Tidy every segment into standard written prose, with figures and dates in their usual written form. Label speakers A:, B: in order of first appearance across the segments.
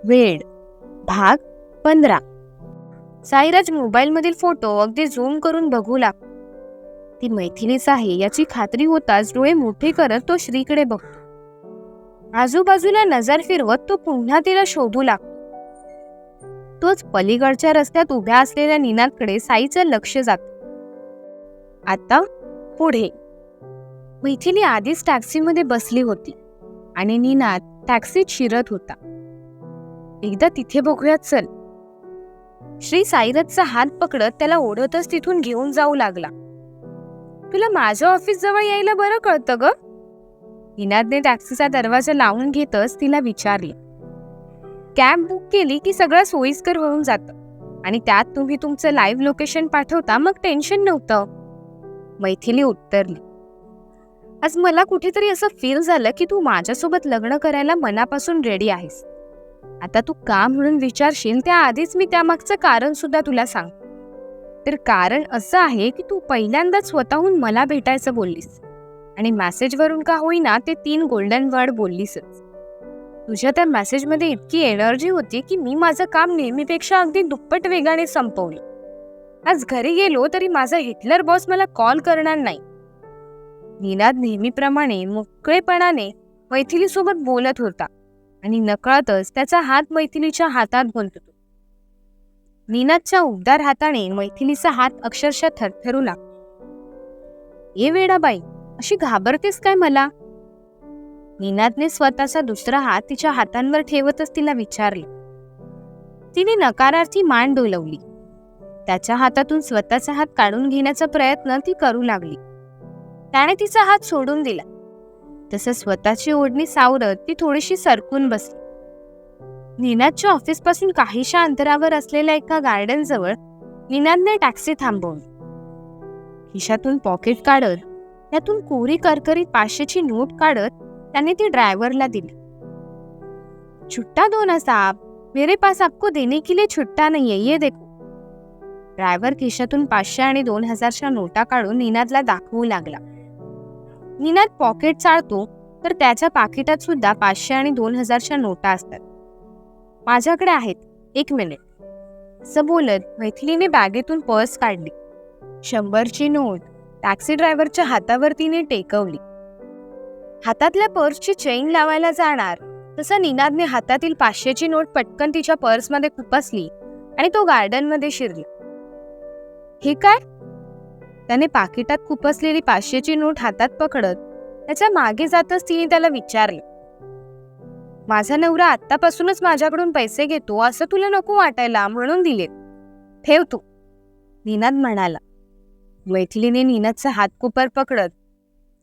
A: वेळ भाग 15. साईराज मोबाईलमधील फोटो अगदी झूम करून बघू लागतो. ती मैथिलीच आहे याची खात्री होताच डोळे मोठे करत तो श्रीकडे बघतो. आजूबाजूला नजर फिरवत तो पुन्हा तिला शोधू लागतो. तोच पलीकडच्या रस्त्यात उभ्या असलेल्या निनादकडे साईचं लक्ष जातं. आता पुढे मैथिली आधीच टॅक्सीमध्ये बसली होती आणि निनाद टॅक्सीत शिरत होता. एकदा तिथे बघूयात चल. श्री साईरथचा हात पकडत त्याला ओढतच तिथून घेऊन जाऊ लागला. तुला माझ्या ऑफिस जवळ यायला बरं कळतं ग? निनादने टॅक्सीचा दरवाजा लावून घेतच तिला विचारले. कॅब बुक केली की सगळं सोयीस्कर होऊन जातं आणि त्यात तुम्ही तुमचं लाईव्ह लोकेशन पाठवता, मग टेन्शन नव्हतं. मैथिली उत्तरली. आज मला कुठेतरी असं फील झालं की तू माझ्यासोबत लग्न करायला मनापासून रेडी आहेस. आता तू का म्हणून विचारशील त्याआधीच मी त्यामागचं कारण सुद्धा तुला सांग. तर कारण असं आहे की तू पहिल्यांदाच स्वतःहून मला भेटायचं बोललीस आणि मेसेजवरून का होईना ते 3 गोल्डन वर्ड बोललीसच. तुझ्या त्या मेसेजमध्ये इतकी एनर्जी होती की मी माझं काम नेहमीपेक्षा अगदी दुप्पट वेगाने संपवलं. आज घरी गेलो तरी माझा हिटलर बॉस मला कॉल करणार नाही. निनाद नेहमीप्रमाणे मोकळेपणाने मैथिलीसोबत बोलत होता आणि नकळतच त्याचा हात मैथिलीच्या हातात बोलत होता. निनादच्या उबदार हाताने मैथिलीचा हात अक्षरशः थरथरू लागला. ए वेडाबाई, अशी घाबरतेस काय मला? निनादने स्वतःचा दुसरा हात तिच्या हातांवर ठेवतच तिला विचारले. तिने नकारार्थी मान डोलवली. त्याच्या हातातून स्वतःचा हात काढून घेण्याचा प्रयत्न ती करू लागली. त्याने तिचा हात सोडून दिला. तसं स्वतःची ओढणी सावरत ती थोडीशी सरकून बसली. निनादच्या ऑफिसपासून काहीशा अंतरावर असलेल्या एका गार्डन जवळ निनादने टॅक्सी थांबवली. खिशातून पॉकेट काढत त्यातून कोरी करकरीत 500ची नोट काढत त्याने ती ड्रायव्हरला दिली. छुट्टा दो ना साहब, मेरे पास आपको देने के लिए छुट्टा नहीं है, ये देखो. ड्रायव्हर खिशातून 500 आणि 2000च्या नोटा काढून निनादला दाखवू लागला. निनाद पॉकेट चाळतो तर त्याच्या पाकिटात सुद्धा 500 आणि 2000च्या नोटा असतात. माझ्याकडे आहेत, 1 मिनिट. असं बोलत मैथिलीने बॅगेतून पर्स काढली. 100ची नोट टॅक्सी ड्रायव्हरच्या हातावर तिने टेकवली. हातातल्या पर्सची चेन लावायला जाणार तसं निनादने हातातील 500ची नोट पटकन तिच्या पर्समध्ये खुपसली आणि तो गार्डनमध्ये शिरला. हे काय? त्याने पाकिटात खुपसलेली 500ची नोट हातात पकडत त्याच्या मागे जातच तिने त्याला विचारले. माझा नवरा आत्तापासूनच माझ्याकडून पैसे घेतो असं तुला नको वाटायला म्हणून दिलेत. ठेव तू, निनाद म्हणाला. मैथिलीने निनादचा हात कुपर पकडत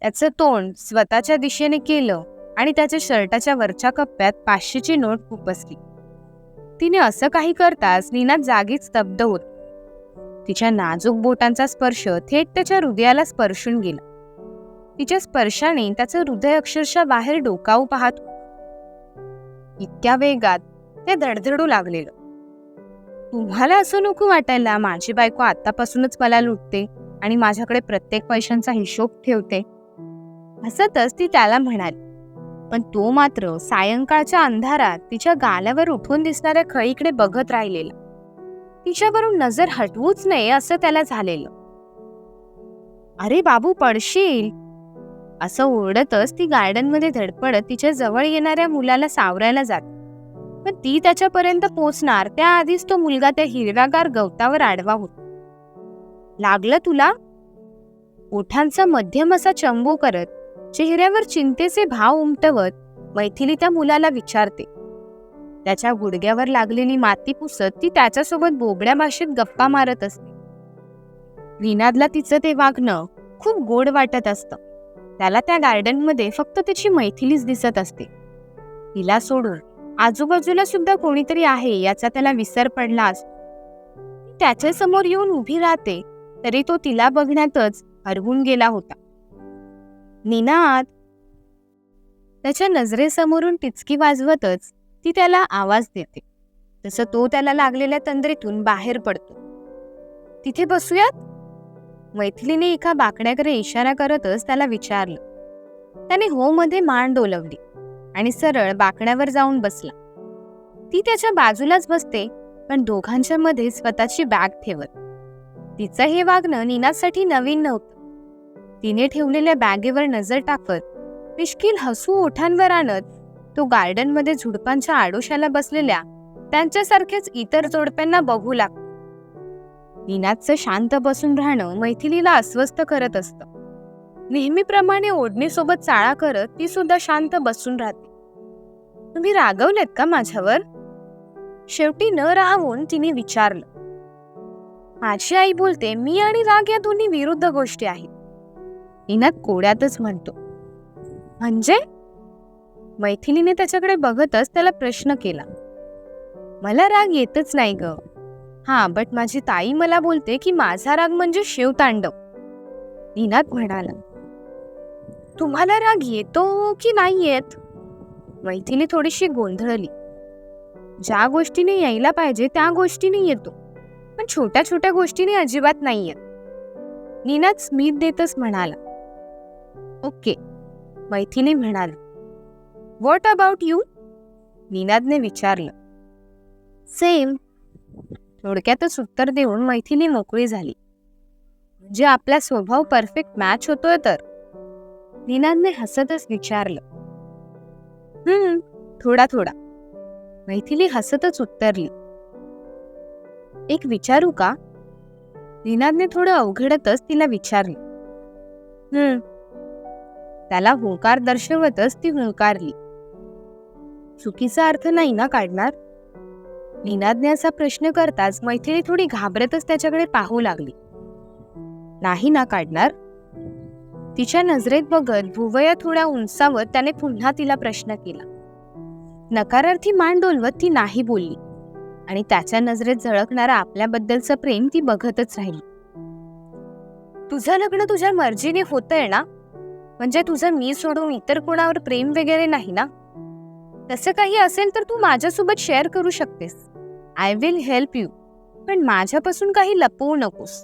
A: त्याचं तोंड स्वतःच्या दिशेने केलं आणि त्याच्या शर्टाच्या वरच्या कप्प्यात 500ची नोट खुपसली. तिने असं काही करताच निनाद जागीच स्तब्ध होत. तिच्या नाजूक बोटांचा स्पर्श थेट त्याच्या हृदयाला स्पर्शून गेला. तिच्या स्पर्शाने त्याचं हृदय अक्षरशः बाहेर डोकावू पाहत. इतक्या वेगात ते धडधडू लागलेलं. तुम्हाला असं नको वाटायला माझी बायको आतापासूनच मला लुटते आणि माझ्याकडे प्रत्येक पैशांचा हिशोब ठेवते. हसतच ती त्याला म्हणाली. पण तो मात्र सायंकाळच्या अंधारात तिच्या गालावर उठून दिसणाऱ्या खळीकडे बघत राहिलेला. तिच्यावरून नजर हटवूच नये असं त्याला झालेलं. अरे बाबू, पडशील, असं ओरडतच ती गार्डनमध्ये धडपडत तिच्या जवळ येणाऱ्या मुलाला सावरायला जात. पण ती त्याच्यापर्यंत पोचणार त्याआधीच तो मुलगा त्या हिरव्यागार गवतावर आडवा होता. लागलं तुला? ओठांचा मध्यम असा चंबू करत चेहऱ्यावर चिंतेचे भाव उमटवत मैथिली त्या मुलाला विचारते. त्याच्या गुडघ्यावर लागलेली माती पुसत ती त्याच्यासोबत बोबड्या भाषेत गप्पा मारत असते. निनादला तिचं ते वागणं खूप गोड वाटत असतं. त्याला त्या गार्डनमध्ये फक्त त्याची मैथिलीच दिसत असते. तिला सोडून आजूबाजूला सुद्धा कोणीतरी आहे याचा त्याला विसर पडला असतो. त्याच्या समोर येऊन उभी राहते तरी तो तिला बघण्यातच हरवून गेला होता. निनाद, त्याच्या नजरेसमोरून टिचकी वाजवतच ती त्याला आवाज देते. तसं तो त्याला लागलेल्या तंद्रीतून बाहेर पडतो. तिथे बसूयात? मैथिलीने एका बाकड्याकडे इशारा करतच त्याला विचारलं. त्याने हो मध्ये मान डोलवली आणि सरळ बाकड्यावर जाऊन बसला. ती त्याच्या बाजूलाच बसते, पण दोघांच्या मध्ये स्वतःची बॅग ठेवत. तिचं हे वागणं नीनासाठी नवीन नव्हतं. तिने ठेवलेल्या बॅगेवर नजर टाकत मिश्किल हसू ओठांवर आणत तो गार्डनमध्ये झुडपांच्या आडोशाला बसलेल्या त्यांच्यासारख्याच इतर जोडप्यांना बघू लागतो. नीनाचं शांत बसून राहणं मैथिलीला अस्वस्थ करत असतं. नेहमीप्रमाणे ओढणीसोबत चाळा करत ती सुद्धा शांत बसून राहते. तुम्ही रागवलेत का माझ्यावर? शेवटी न राहून तिने विचारलं. माझी आई बोलते मी आणि राग या दोन्ही विरुद्ध गोष्टी आहेत. नीनाद कोड्यातच म्हणतो. म्हणजे? मैथिलीने त्याच्याकडे बघतच त्याला प्रश्न केला. मला राग येतच नाही ग. हा, बट माझी ताई मला बोलते की माझा राग म्हणजे शिवतांडव. नीनाद म्हणाला. तुम्हाला राग येतो की नाही येत? मैथिली थोडीशी गोंधळली. ज्या गोष्टीने यायला पाहिजे त्या गोष्टीने येतो, पण छोट्या छोट्या गोष्टीने अजिबात नाही येत. नीनाद स्मित देतच म्हणाला. ओके, मैथिली म्हणाली. What about you? नीनादने विचारलं. सेम. थोडक्यातच उत्तर देऊन मैथिली मोकळी झाली. म्हणजे आपला स्वभाव परफेक्ट मॅच होतोय तर? नीनादने हसतच विचारलं. थोडा थोडा. मैथिली हसतच उत्तरली. एक विचारू का? नीनादने थोडं अवघडतच तिला विचारलं. त्याला हुंकार दर्शवतच ती हुंकारली. चुकीचा अर्थ नाही ना काढणार? नीनादने असा प्रश्न करताच मैथिली थोडी घाबरतच त्याच्याकडे पाहू लागली. नाही ना काढणार? तिच्या नजरेत बघत भुवया थोड्या उंचावत त्याने पुन्हा तिला प्रश्न केला. नकारार्थी मान डोलवत ती नाही बोलली आणि त्याच्या नजरेत झळकणारा आपल्याबद्दलचं प्रेम ती बघतच राहिली. तुझं लग्न तुझ्या मर्जीने होतंय ना? म्हणजे तुझं मी सोडून इतर कोणावर प्रेम वगैरे नाही ना? तसं काही असेल तर तू माझ्यासोबत शेअर करू शकतेस. I will help you. पण माझ्यापासून काही लपवू नकोस.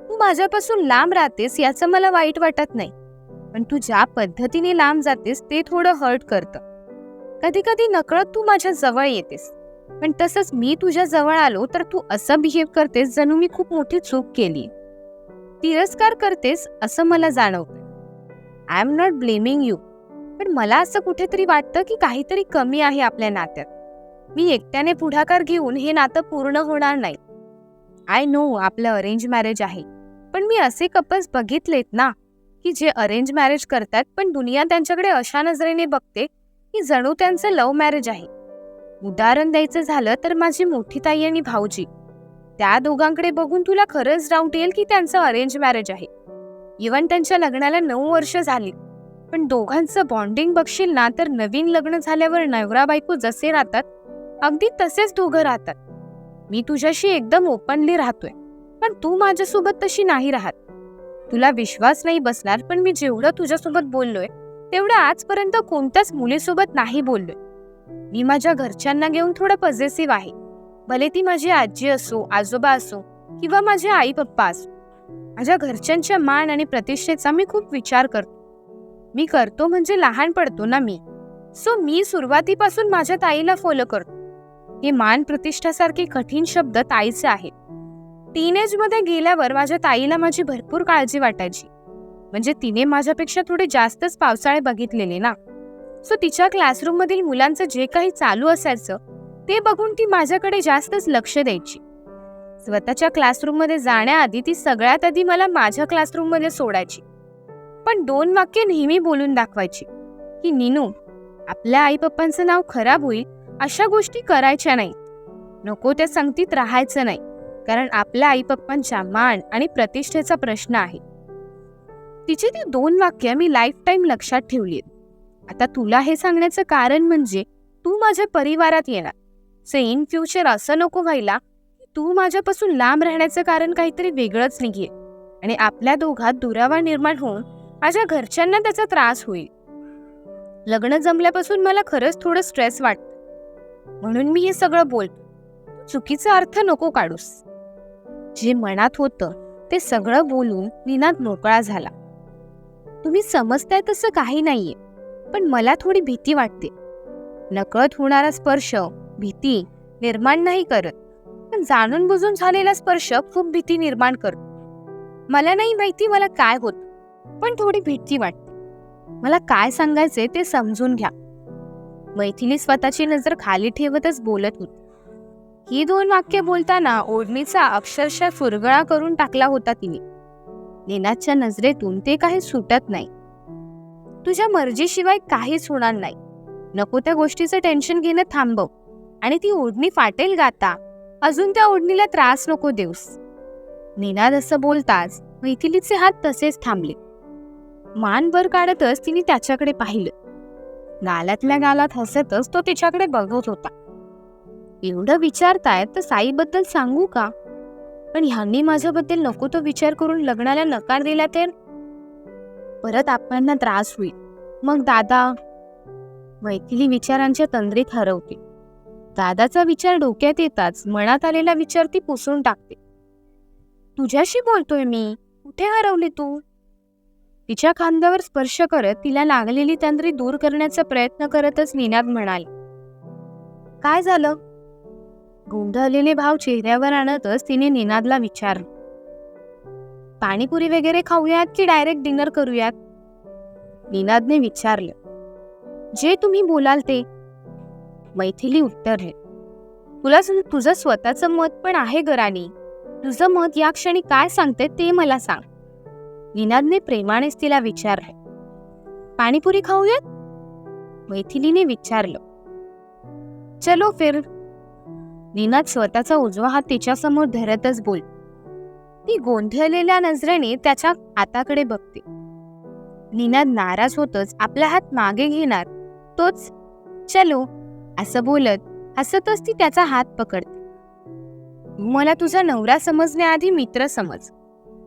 A: तू माझ्यापासून लांब राहतेस याचं मला वाईट वाटत नाही, पण तू ज्या पद्धतीने लांब जातेस ते थोडं हर्ट करतं. कधी कधी नकळत तू माझ्या जवळ येतेस, पण तसंच मी तुझ्या जवळ आलो तर तू असं बिहेव करतेस जणू मी खूप मोठी चूक केली. तिरस्कार करतेस असं मला जाणवतंय. I am not blaming you, पण मला असं कुठेतरी वाटतं की काहीतरी कमी आहे आपल्या नात्यात. मी एकट्याने पुढाकार घेऊन हे नातं पूर्ण होणार नाही. आय नो आपलं अरेंज मॅरेज आहे, पण मी असे कपल्स बघितलेत ना की जे अरेंज मॅरेज करतात पण दुनिया त्यांच्याकडे अशा नजरेने बघते की जणू त्यांचं लव्ह मॅरेज आहे. उदाहरण द्यायचं झालं तर माझी मोठी ताई आणि भाऊजी, त्या दोघांकडे बघून तुला खरंच डाऊट येईल की त्यांचं अरेंज मॅरेज आहे. इव्हन त्यांच्या लग्नाला 9 वर्ष झाली, पण दोघांचं बॉन्डिंग बघशील ना तर नवीन लग्न झाल्यावर नवरा बायको जसे राहतात अगदी तसेच दोघं राहतात. मी तुझ्याशी एकदम ओपनली राहतोय, पण तू माझ्यासोबत तशी नाही राहत. तुला विश्वास नाही बसणार, पण मी जेवढं तुझ्यासोबत बोललोय तेवढं आजपर्यंत कोणत्याच मुलीसोबत नाही बोललोय. मी माझ्या घरच्यांना घेऊन थोडं पॉझिटिव्ह आहे. भले ती माझी आजी असो, आजोबा असो किंवा माझे आई पप्पा असो. माझ्या घरच्यांच्या मान आणि प्रतिष्ठेचा मी खूप विचार करतो. मी करतो म्हणजे लहान पडतो ना मी. सो मी सुरुवातीपासून माझ्या ताईला फॉलो करतो. हे मान प्रतिष्ठासारखे कठीण शब्द ताईचे आहेत. टीनेजमध्ये गेल्यावर माझ्या ताईला माझी भरपूर काळजी वाटायची. म्हणजे तिने माझ्यापेक्षा थोडे जास्तच पावसाळे बघितलेले ना. सो तिच्या क्लासरूम मधील मुलांचं जे काही चालू असायचं ते बघून ती माझ्याकडे जास्तच लक्ष द्यायची. स्वतःच्या क्लासरूम मध्ये जाण्याआधी ती सगळ्यात आधी मला माझ्या क्लासरूम मध्ये सोडायची, पण 2 वाक्य नेहमी बोलून दाखवायची की नीनू, आपल्या आई पप्पांचं नाव खराब होईल अशा गोष्टी करायच्या नाही. नको त्या संगतीत राहायचं नाही, कारण आपल्या आई पप्पांच्या मान आणि प्रतिष्ठेचा प्रश्न आहे. तिची ती 2 वाक्य मी लाईफ टाईम लक्षात ठेवली. आता तुला हे सांगण्याचं कारण म्हणजे तू माझ्या परिवारात येणार. सो इन फ्युचर असं नको व्हायला की तू माझ्यापासून लांब राहण्याचं कारण काहीतरी वेगळंच निघेल आणि आपल्या दोघात दुरावा निर्माण होऊन माझ्या घरच्यांना त्याचा त्रास होईल. लग्न जमल्यापासून मला खरंच थोडं स्ट्रेस वाटतं, म्हणून मी हे सगळं बोलतो. चुकीचा अर्थ नको काढूस. जे मनात होतं ते सगळं बोलून नीनाद मोकळा झाला. तुम्ही समजताय तसं काही नाहीये, पण मला थोडी भीती वाटते. नकळत होणारा स्पर्श भीती निर्माण नाही करत, पण जाणून बुजून झालेला स्पर्श खूप भीती निर्माण करतो. मला नाही माहिती मला काय होत, पण थोडी भीती वाटते. मला काय सांगायचे ते समजून घ्या. मैथिली स्वतःची नजर खाली ठेवतच बोलत होती. ही 2 वाक्य बोलताना ओढणीचा अक्षरशः फुरगळा करून टाकला होता तिने. निनादच्या नजरेतून ते काही सुटत नाही. तुझ्या मर्जीशिवाय काहीच होणार नाही. नको त्या गोष्टीचं टेन्शन घेणं थांबव आणि ती ओढणी फाटेल गाता. अजून त्या ओढणीला त्रास नको देऊस. निनाद असं बोलताच मैथिलीचे हात तसेच थांबले. मान वर काढतच तिने त्याच्याकडे पाहिलं. गालातल्या गालात हसतच तो तिच्याकडे बघत होता. एवढं विचारतायत तर साईबद्दल सांगू का? पण ह्यांनी माझ्याबद्दल नको तो विचार करून लग्नाला नकार दिला तर परत आपल्याला त्रास होईल. मग दादा. मैथिली विचारांच्या तंद्रीत हरवते. दादाचा विचार डोक्यात येताच मनात आलेला विचार ती पुसून टाकते. तुझ्याशी बोलतोय मी, कुठे हरवली तू? तिच्या खांद्यावर स्पर्श करत तिला लागलेली तंद्री दूर करण्याचा प्रयत्न करतच निनाद म्हणाले, काय झालं? गोंधळलेले भाव चेहऱ्यावर आणतच तिने निनादला विचारलं, पाणीपुरी वगैरे खाऊयात की डायरेक्ट डिनर करूयात? निनादने विचारलं. जे तुम्ही बोलाल ते. मैथिली उत्तरले. तुझं स्वतःचं मत पण आहे ग राणी. तुझं मत या क्षणी काय सांगते ते मला सांग. निनादने प्रेमानेच तिला विचारले. पाणीपुरी खाऊयात? मैथिलीने विचारलं. चलो फिर. निनाद स्वतःचा उजवा हात तिच्यासमोर धरतच बोल. ती गोंधळलेल्या नजरेने त्याच्या हाताकडे बघते. निनाद नाराज होतच आपला हात मागे घेणार तोच चलो असं बोलत हसतच ती त्याचा हात पकडते. मला तुझा नवरा समजण्याआधी मित्र समज.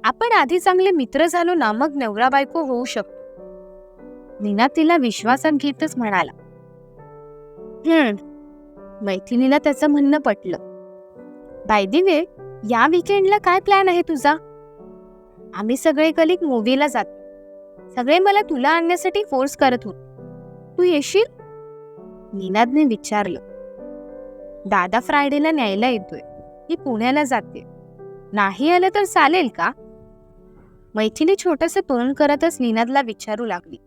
A: आपण आधी चांगले मित्र झालो ना, मग नवरा बायको होऊ शकतो. निनाद तिला विश्वासात घेतच म्हणाला. मैथिलीला त्याचं म्हणणं पटलं. बाय द वे, या वीकेंडला काय प्लॅन आहे तुझा? आम्ही सगळे कलिक मूवीला जातो. सगळे मला तुला आणण्यासाठी फोर्स करत होते. तू येशील? निनादने विचारलं. दादा फ्रायडेला न्यायला येतोय. मी पुण्याला जाते. नाही आलं तर चालेल का? मैथिली छोटंसं तोंड करतच निनादला विचारू लागली.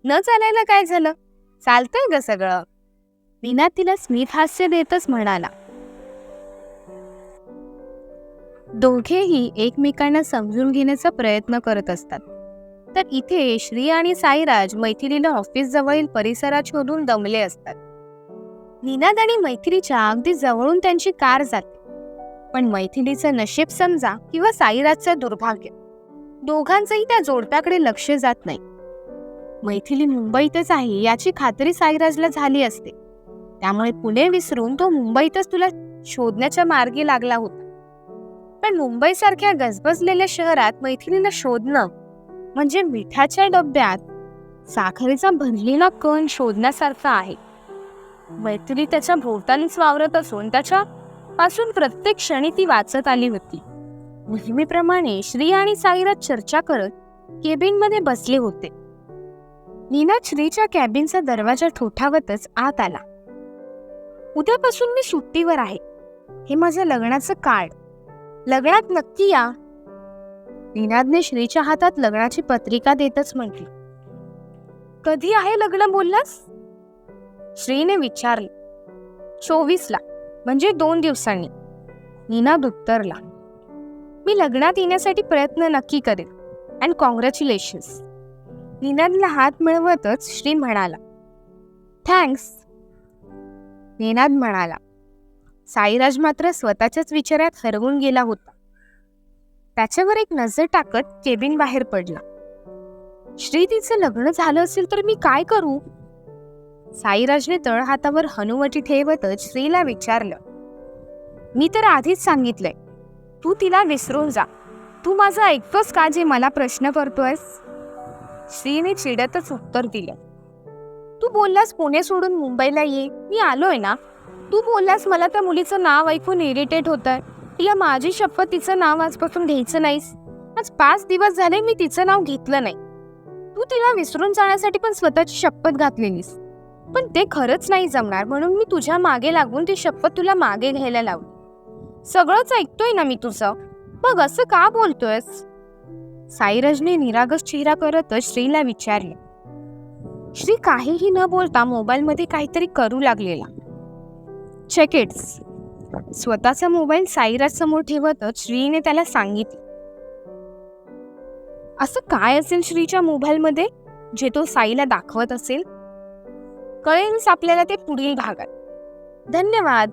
A: न चालायला काय झालं? चालतंय ग सगळं. निनाद तिला स्मित हास्य देतच म्हणाला. दोघेही एकमेकांना समजून घेण्याचा प्रयत्न करत असतात. तर इथे श्री आणि साईराज मैथिलीला ऑफिस जवळील परिसरात शोधून दमले असतात. निनाद आणि मैथिलीच्या अगदी जवळून त्यांची कार जाते. पण मैथिलीचं नशीब समजा किंवा साईराजचं दुर्भाग्य, दोघांचंही त्या जोडप्याकडे लक्ष जात नाही. मैथिली मुंबईतच आहे याची खात्री साईराजला झाली असते. त्यामुळे पुणे विसरून तो मुंबईतच तुला शोधण्याच्या मार्गी लागला होता. पण मुंबईसारख्या गजबजलेल्या शहरात मैथिलीला शोधणं म्हणजे मिठाच्या डब्यात साखरेचा भरलेला कण शोधण्यासारखा आहे. मैथिली त्याच्या भोवतालीच वावरत असून त्याच्या पासून प्रत्येक क्षणी ती वाचत आली होती. नेहमीप्रमाणे श्री आणि साईराज चर्चा करत केबिनमध्ये बसले होते. निनाद श्रीच्या कॅबिनचा दरवाजा ठोठावतच आत आला. उद्यापासून मी सुट्टीवर आहे. हे माझं लग्नाचं कार्ड. लग्नात नक्की या. निनादने श्रीच्या हातात लग्नाची पत्रिका देतच म्हटली. कधी आहे लग्न बोललास? श्रीने विचारले. 24ला, म्हणजे 2 दिवसांनी. निनाद उत्तरला. मी लग्नात येण्यासाठी प्रयत्न नक्की करेन. And congratulations. निनादला हात मिळवतच श्री म्हणाला. थँक्स. निनाद म्हणाला. साईराज मात्र स्वतःच्याच विचारात हरवून गेला होता. त्याच्यावर एक नजर टाकत केबिन बाहेर पडला. श्री, तिचं लग्न झालं असेल तर मी काय करू? साईराजने तळ हातावर हनुवटी ठेवतच श्रीला विचारलं. मी तर आधीच सांगितलंय, तू तिला विसरून जा. तू माझं ऐकतोस का जे मला प्रश्न करतोयस? श्रीने चिडतच उत्तर दिलं. तू बोललास पुणे सोडून मुंबईला ये. मी आलोय ना. तू बोललास मला त्या मुलीचं नाव ऐकून इरिटेट होतंय. तिला माझी शपथ तिचं नाव आजपासून घ्यायचं नाहीस. आज 5 दिवस झाले मी तिचं नाव घेतलं नाही. तू तिला विसरून जाण्यासाठी पण स्वतःची शपथ घातलेलीस. पण ते खरंच नाही जमणार, म्हणून मी तुझ्या मागे लागून ती शपथ तुला मागे घ्यायला लावली. सगळंच ऐकतोय ना मी तुझं, मग असं का बोलतोयस? साईराजने निरागस चेहरा करतच श्रीला विचारले. श्री काहीही न बोलता मोबाईलमध्ये काहीतरी करू लागलेला. Check its. स्वतःचा मोबाईल साईराज समोर ठेवतच श्रीने त्याला सांगितले. असं काय असेल श्रीच्या मोबाईलमध्ये जे तो साईला दाखवत असेल? कळेलच आपल्याला ते पुढील भागात. धन्यवाद.